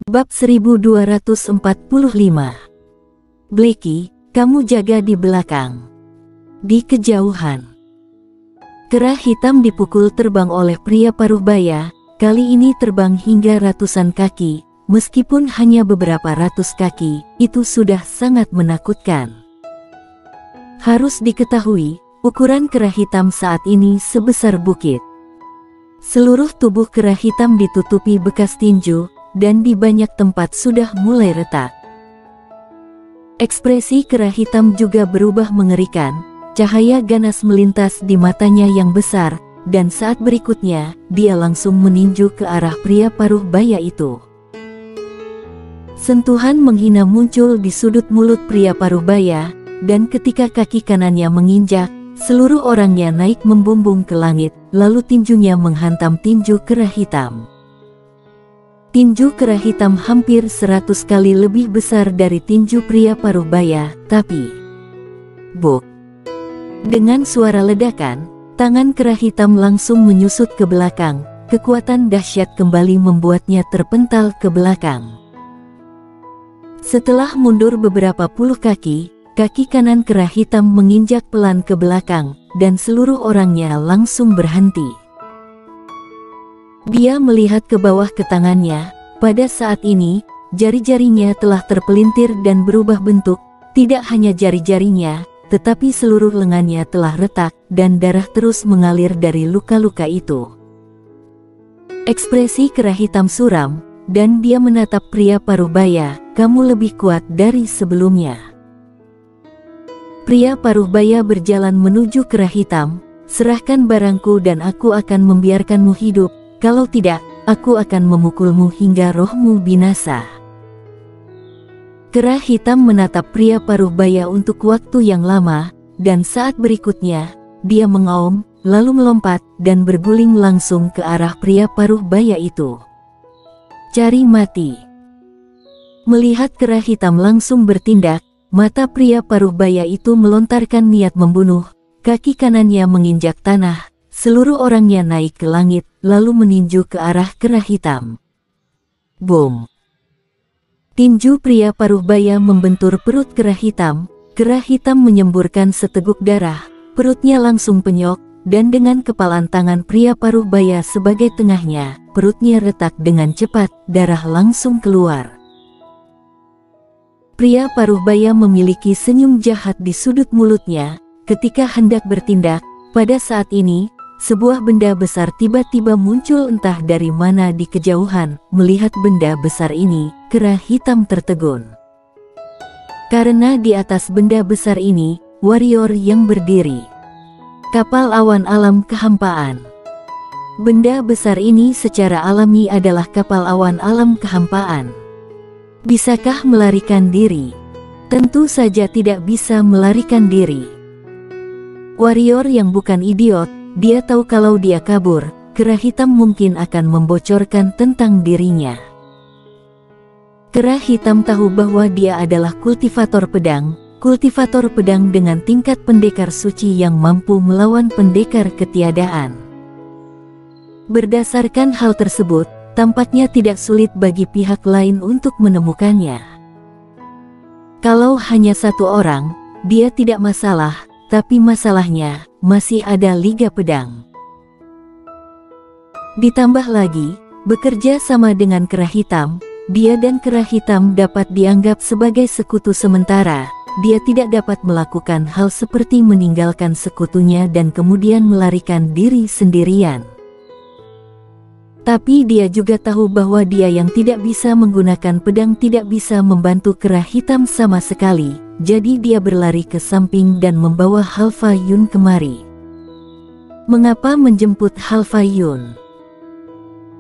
Bab 1245. Blackie, kamu jaga di belakang. Di kejauhan, kera hitam dipukul terbang oleh pria paruh baya, kali ini terbang hingga ratusan kaki. Meskipun hanya beberapa ratus kaki, itu sudah sangat menakutkan. Harus diketahui, ukuran kera hitam saat ini sebesar bukit. Seluruh tubuh kera hitam ditutupi bekas tinju, dan di banyak tempat sudah mulai retak. Ekspresi kera hitam juga berubah mengerikan, cahaya ganas melintas di matanya yang besar, dan saat berikutnya, dia langsung meninju ke arah pria paruh baya itu. Sentuhan menghina muncul di sudut mulut pria paruh baya, dan ketika kaki kanannya menginjak, seluruh orangnya naik membumbung ke langit, lalu tinjunya menghantam tinju kera hitam. Tinju kera hitam hampir 100 kali lebih besar dari tinju pria paruh baya, tapi buk! Dengan suara ledakan, tangan kera hitam langsung menyusut ke belakang. Kekuatan dahsyat kembali membuatnya terpental ke belakang. Setelah mundur beberapa puluh kaki, kaki kanan kera hitam menginjak pelan ke belakang, dan seluruh orangnya langsung berhenti. Dia melihat ke bawah ke tangannya. Pada saat ini, jari-jarinya telah terpelintir dan berubah bentuk. Tidak hanya jari-jarinya, tetapi seluruh lengannya telah retak, dan darah terus mengalir dari luka-luka itu. Ekspresi kera hitam suram, dan dia menatap pria paruh baya. Kamu lebih kuat dari sebelumnya. Pria paruh baya berjalan menuju kera hitam. Serahkan barangku dan aku akan membiarkanmu hidup. Kalau tidak, aku akan memukulmu hingga rohmu binasa. Kera hitam menatap pria paruh baya untuk waktu yang lama, dan saat berikutnya, dia mengaum, lalu melompat, dan berguling langsung ke arah pria paruh baya itu. Cari mati. Melihat kera hitam langsung bertindak, mata pria paruh baya itu melontarkan niat membunuh. Kaki kanannya menginjak tanah, seluruh orangnya naik ke langit, lalu meninju ke arah kera hitam. Boom! Tinju pria paruh baya membentur perut kera hitam menyemburkan seteguk darah, perutnya langsung penyok, dan dengan kepalan tangan pria paruh baya sebagai tengahnya, perutnya retak dengan cepat, darah langsung keluar. Pria paruh baya memiliki senyum jahat di sudut mulutnya. Ketika hendak bertindak, pada saat ini, sebuah benda besar tiba-tiba muncul entah dari mana di kejauhan. Melihat benda besar ini, kera hitam tertegun. Karena di atas benda besar ini, warrior yang berdiri. Kapal awan alam kehampaan. Benda besar ini secara alami adalah kapal awan alam kehampaan. Bisakah melarikan diri? Tentu saja tidak bisa melarikan diri. Warrior yang bukan idiot, dia tahu kalau dia kabur, kera hitam mungkin akan membocorkan tentang dirinya. Kera hitam tahu bahwa dia adalah kultivator pedang dengan tingkat pendekar suci yang mampu melawan pendekar ketiadaan. Berdasarkan hal tersebut, tampaknya tidak sulit bagi pihak lain untuk menemukannya. Kalau hanya satu orang, dia tidak masalah, tapi masalahnya, masih ada Liga Pedang. Ditambah lagi, bekerja sama dengan kera hitam, dia dan kera hitam dapat dianggap sebagai sekutu sementara. Dia tidak dapat melakukan hal seperti meninggalkan sekutunya dan kemudian melarikan diri sendirian. Tapi dia juga tahu bahwa dia yang tidak bisa menggunakan pedang tidak bisa membantu kera hitam sama sekali, jadi dia berlari ke samping dan membawa Halfa Yun kemari. Mengapa menjemput Halfa Yun?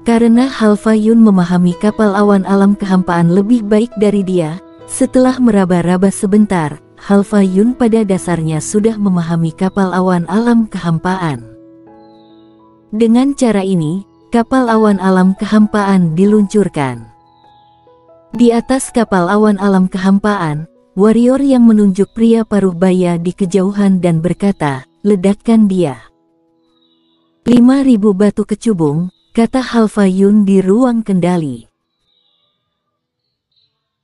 Karena Halfa Yun memahami kapal awan alam kehampaan lebih baik dari dia. Setelah meraba-raba sebentar, Halfa Yun pada dasarnya sudah memahami kapal awan alam kehampaan. Dengan cara ini, kapal awan alam kehampaan diluncurkan. Di atas kapal awan alam kehampaan, warrior yang menunjuk pria paruh baya di kejauhan dan berkata, "Ledakkan dia." 5.000 batu kecubung, kata Halfa Yun di ruang kendali.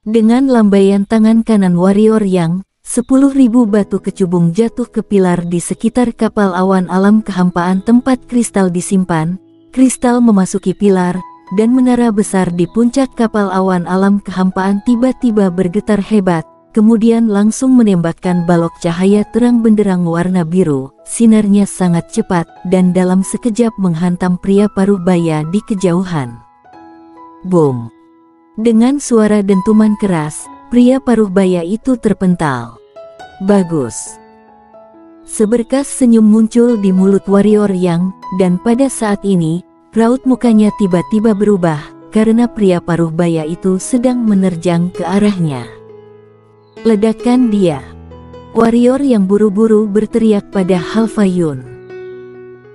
Dengan lambaian tangan kanan warrior yang 10.000 batu kecubung jatuh ke pilar di sekitar kapal awan alam kehampaan tempat kristal disimpan. Kristal memasuki pilar, dan menara besar di puncak kapal awan alam kehampaan tiba-tiba bergetar hebat, kemudian langsung menembakkan balok cahaya terang benderang warna biru. Sinarnya sangat cepat, dan dalam sekejap menghantam pria paruh baya di kejauhan. Boom! Dengan suara dentuman keras, pria paruh baya itu terpental. Bagus! Seberkas senyum muncul di mulut warrior yang, dan pada saat ini, raut mukanya tiba-tiba berubah, karena pria paruh baya itu sedang menerjang ke arahnya. Ledakan dia! Warrior yang buru-buru berteriak pada Halfayun.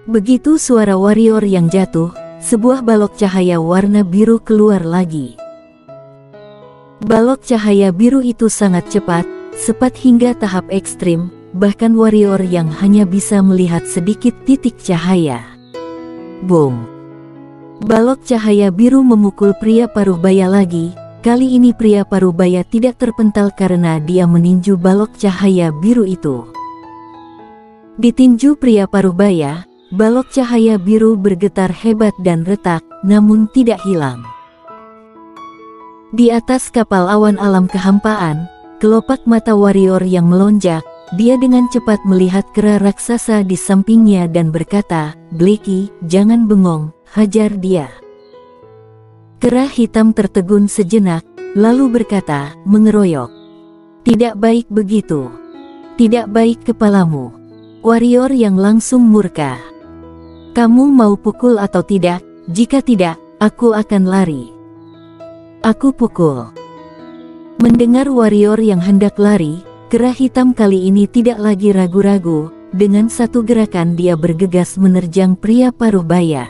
Begitu suara warrior yang jatuh, sebuah balok cahaya warna biru keluar lagi. Balok cahaya biru itu sangat cepat hingga tahap ekstrim, bahkan warrior yang hanya bisa melihat sedikit titik cahaya. Boom! Balok cahaya biru memukul pria paruh baya lagi. Kali ini pria paruh baya tidak terpental karena dia meninju balok cahaya biru itu. Ditinju pria paruh baya, balok cahaya biru bergetar hebat dan retak, namun tidak hilang. Di atas kapal awan alam kehampaan, kelopak mata warrior yang melonjak, dia dengan cepat melihat kera raksasa di sampingnya dan berkata, "Blackie, jangan bengong, hajar dia." Kera hitam tertegun sejenak, lalu berkata, mengeroyok. "Tidak baik begitu. Tidak baik kepalamu." Warrior yang langsung murka. "Kamu mau pukul atau tidak? Jika tidak, aku akan lari." "Aku pukul." Mendengar warrior yang hendak lari, kera hitam kali ini tidak lagi ragu-ragu. Dengan satu gerakan dia bergegas menerjang pria paruh baya.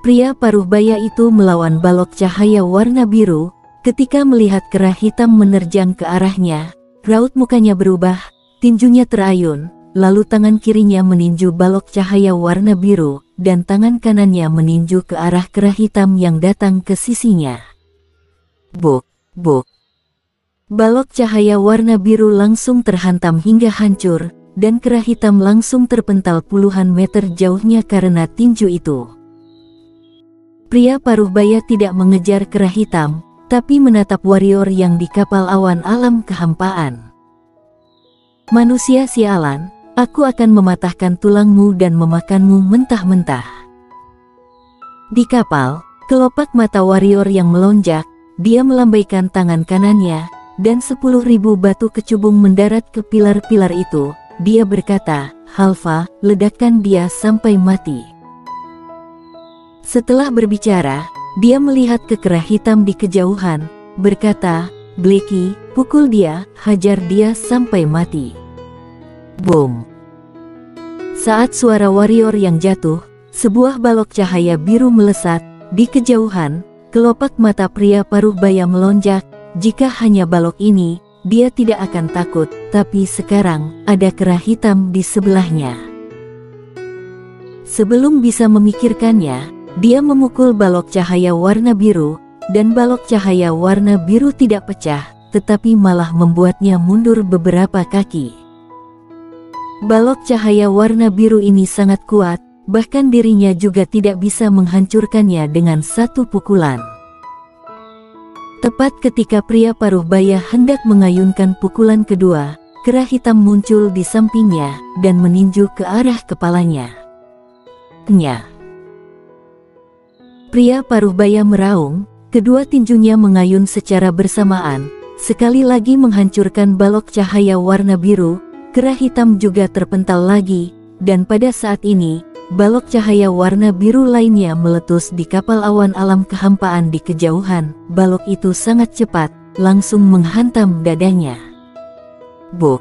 Pria paruh baya itu melawan balok cahaya warna biru. Ketika melihat kera hitam menerjang ke arahnya, raut mukanya berubah, tinjunya terayun, lalu tangan kirinya meninju balok cahaya warna biru, dan tangan kanannya meninju ke arah kera hitam yang datang ke sisinya. Buk, buk. Balok cahaya warna biru langsung terhantam hingga hancur, dan kera hitam langsung terpental puluhan meter jauhnya karena tinju itu. Pria paruh baya tidak mengejar kera hitam, tapi menatap warrior yang di kapal awan alam kehampaan. "Manusia sialan, aku akan mematahkan tulangmu dan memakanmu mentah-mentah." Di kapal, kelopak mata warrior yang melonjak, dia melambaikan tangan kanannya, dan 10.000 batu kecubung mendarat ke pilar-pilar itu. Dia berkata, "Halfa, ledakkan dia sampai mati." Setelah berbicara, dia melihat ke kera hitam di kejauhan, berkata, "Blackie, pukul dia, hajar dia sampai mati." Boom! Saat suara warrior yang jatuh, sebuah balok cahaya biru melesat. Di kejauhan, kelopak mata pria paruh baya melonjak. Jika hanya balok ini, dia tidak akan takut, tapi sekarang, ada kera hitam di sebelahnya. Sebelum bisa memikirkannya, dia memukul balok cahaya warna biru, dan balok cahaya warna biru tidak pecah, tetapi malah membuatnya mundur beberapa kaki. Balok cahaya warna biru ini sangat kuat, bahkan dirinya juga tidak bisa menghancurkannya dengan satu pukulan. Tepat ketika pria paruh baya hendak mengayunkan pukulan kedua, kera hitam muncul di sampingnya, dan meninju ke arah kepalanya. Nyah! Pria paruh baya meraung, kedua tinjunya mengayun secara bersamaan, sekali lagi menghancurkan balok cahaya warna biru. Kera hitam juga terpental lagi, dan pada saat ini, balok cahaya warna biru lainnya meletus di kapal awan alam kehampaan di kejauhan. Balok itu sangat cepat, langsung menghantam dadanya. Buk!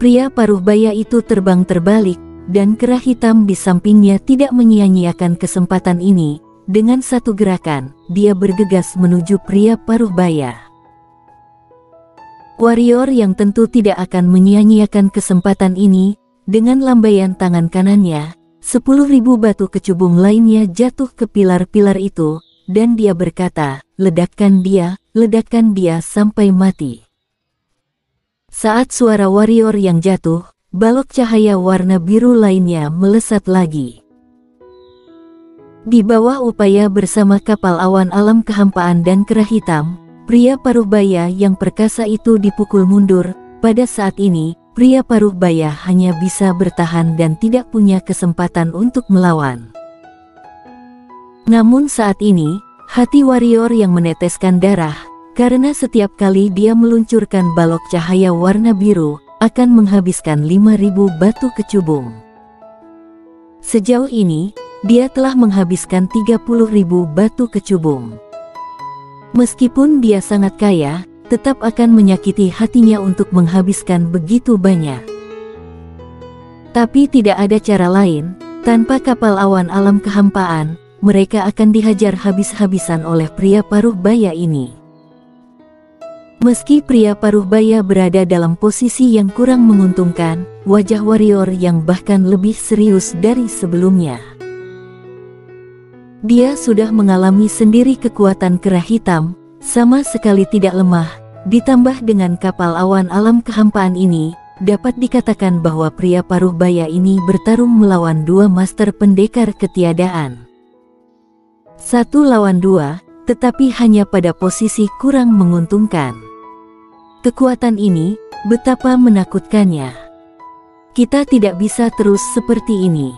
Pria paruh baya itu terbang terbalik, dan kera hitam di sampingnya tidak menyia-nyiakan kesempatan ini. Dengan satu gerakan, dia bergegas menuju pria paruh baya. Warrior yang tentu tidak akan menyia-nyiakan kesempatan ini, dengan lambaian tangan kanannya, 10.000 batu kecubung lainnya jatuh ke pilar-pilar itu, dan dia berkata, ledakkan dia sampai mati. Saat suara warrior yang jatuh, balok cahaya warna biru lainnya melesat lagi. Di bawah upaya bersama kapal awan alam kehampaan dan kerah hitam, pria paruh baya yang perkasa itu dipukul mundur. Pada saat ini, pria paruh baya hanya bisa bertahan dan tidak punya kesempatan untuk melawan. Namun saat ini, hati warrior yang meneteskan darah, karena setiap kali dia meluncurkan balok cahaya warna biru, akan menghabiskan 5.000 batu kecubung. Sejauh ini, dia telah menghabiskan 30.000 batu kecubung. Meskipun dia sangat kaya, tetap akan menyakiti hatinya untuk menghabiskan begitu banyak. Tapi tidak ada cara lain, tanpa kapal awan alam kehampaan, mereka akan dihajar habis-habisan oleh pria paruh baya ini. Meski pria paruh baya berada dalam posisi yang kurang menguntungkan, wajah warrior yang bahkan lebih serius dari sebelumnya. Dia sudah mengalami sendiri kekuatan kerah hitam, sama sekali tidak lemah, ditambah dengan kapal awan alam kehampaan ini, dapat dikatakan bahwa pria paruh baya ini bertarung melawan dua master pendekar ketiadaan. 1 lawan 2, tetapi hanya pada posisi kurang menguntungkan. Kekuatan ini, betapa menakutkannya. Kita tidak bisa terus seperti ini.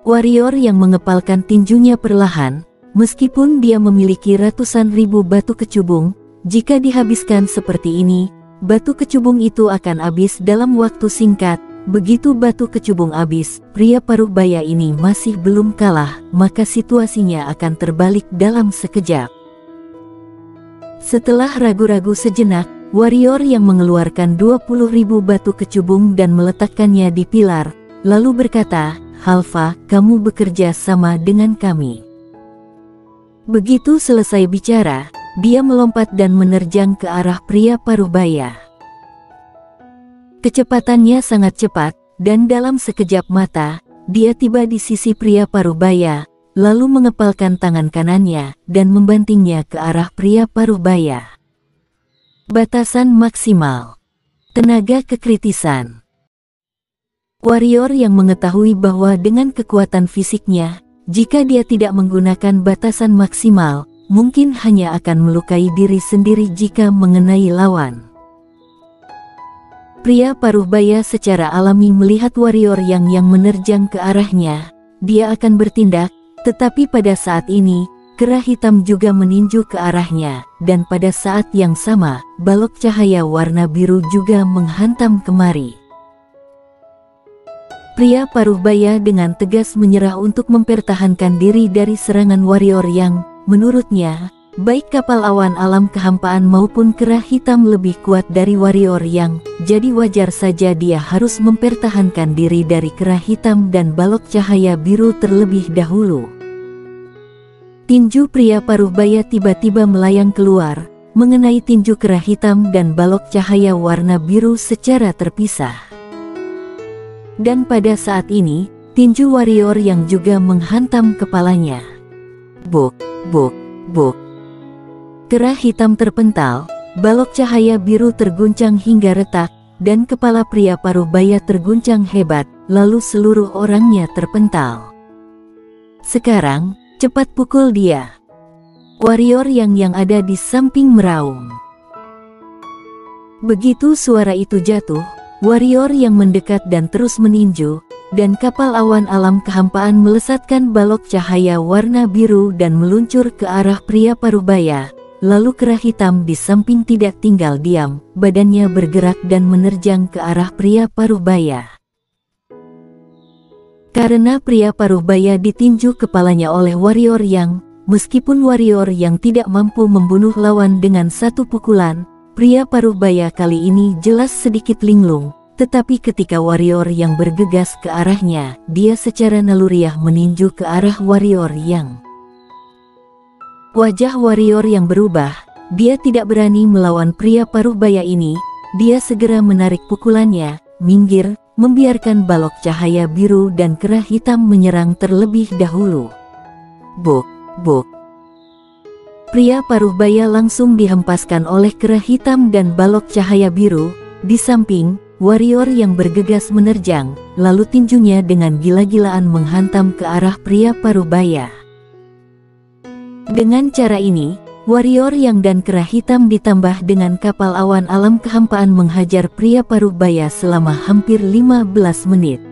Warrior yang mengepalkan tinjunya perlahan, meskipun dia memiliki ratusan ribu batu kecubung, jika dihabiskan seperti ini, batu kecubung itu akan habis dalam waktu singkat. Begitu batu kecubung habis, pria paruh baya ini masih belum kalah, maka situasinya akan terbalik dalam sekejap. Setelah ragu-ragu sejenak, warrior yang mengeluarkan 20.000 batu kecubung dan meletakkannya di pilar, lalu berkata, "Halva, kamu bekerja sama dengan kami." Begitu selesai bicara, dia melompat dan menerjang ke arah pria paruh baya. Kecepatannya sangat cepat, dan dalam sekejap mata, dia tiba di sisi pria paruh baya, lalu mengepalkan tangan kanannya, dan membantingnya ke arah pria paruh baya. Batasan maksimal. Tenaga kekritisan. Warrior yang mengetahui bahwa dengan kekuatan fisiknya, jika dia tidak menggunakan batasan maksimal, mungkin hanya akan melukai diri sendiri jika mengenai lawan. Pria paruh baya secara alami melihat warrior yang menerjang ke arahnya, dia akan bertindak, tetapi pada saat ini, kerah hitam juga meninju ke arahnya, dan pada saat yang sama, balok cahaya warna biru juga menghantam kemari. Pria paruh baya dengan tegas menyerah untuk mempertahankan diri dari serangan warrior yang, menurutnya, baik kapal awan alam kehampaan maupun kerah hitam lebih kuat dari warrior yang, jadi wajar saja dia harus mempertahankan diri dari kerah hitam dan balok cahaya biru terlebih dahulu. Tinju pria paruh baya tiba-tiba melayang keluar, mengenai tinju kerah hitam dan balok cahaya warna biru secara terpisah. Dan pada saat ini, tinju warrior yang juga menghantam kepalanya. Buk, buk, buk. Kerah hitam terpental, balok cahaya biru terguncang hingga retak, dan kepala pria paruh baya terguncang hebat, lalu seluruh orangnya terpental. Sekarang, cepat pukul dia. Warrior yang ada di samping meraung. Begitu suara itu jatuh, warrior yang mendekat dan terus meninju, dan kapal awan alam kehampaan melesatkan balok cahaya warna biru dan meluncur ke arah pria paruh baya. Lalu kerah hitam di samping tidak tinggal diam, badannya bergerak dan menerjang ke arah pria paruh baya. Karena pria paruh baya ditinju kepalanya oleh warrior yang, meskipun warrior yang tidak mampu membunuh lawan dengan satu pukulan, pria paruh baya kali ini jelas sedikit linglung, tetapi ketika warrior yang bergegas ke arahnya, dia secara naluriah meninju ke arah warrior yang. Wajah warrior yang berubah, dia tidak berani melawan pria paruh baya ini, dia segera menarik pukulannya, minggir, membiarkan balok cahaya biru dan kerah hitam menyerang terlebih dahulu. Buk, buk. Pria paruh baya langsung dihempaskan oleh kera hitam dan balok cahaya biru. Di samping, warrior yang bergegas menerjang, lalu tinjunya dengan gila-gilaan menghantam ke arah pria paruh baya. Dengan cara ini, warrior yang dan kera hitam ditambah dengan kapal awan alam kehampaan menghajar pria paruh baya selama hampir 15 menit.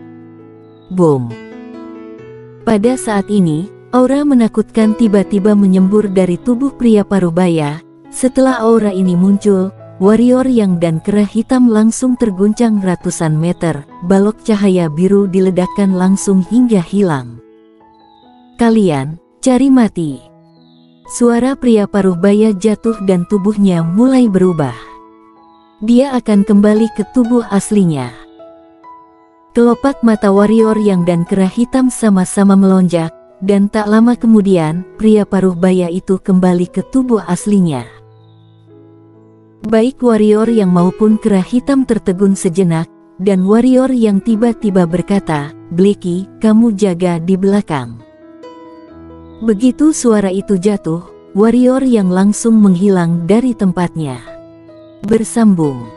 Boom! Pada saat ini, aura menakutkan tiba-tiba menyembur dari tubuh pria parubaya. Setelah aura ini muncul, warrior yang dan kera hitam langsung terguncang ratusan meter. Balok cahaya biru diledakkan langsung hingga hilang. Kalian, cari mati. Suara pria parubaya jatuh dan tubuhnya mulai berubah. Dia akan kembali ke tubuh aslinya. Kelopak mata warrior yang dan kera hitam sama-sama melonjak. Dan tak lama kemudian, pria paruh baya itu kembali ke tubuh aslinya. Baik warrior yang maupun kera hitam tertegun sejenak, dan warrior yang tiba-tiba berkata, "Blackie, kamu jaga di belakang." Begitu suara itu jatuh, warrior yang langsung menghilang dari tempatnya. Bersambung.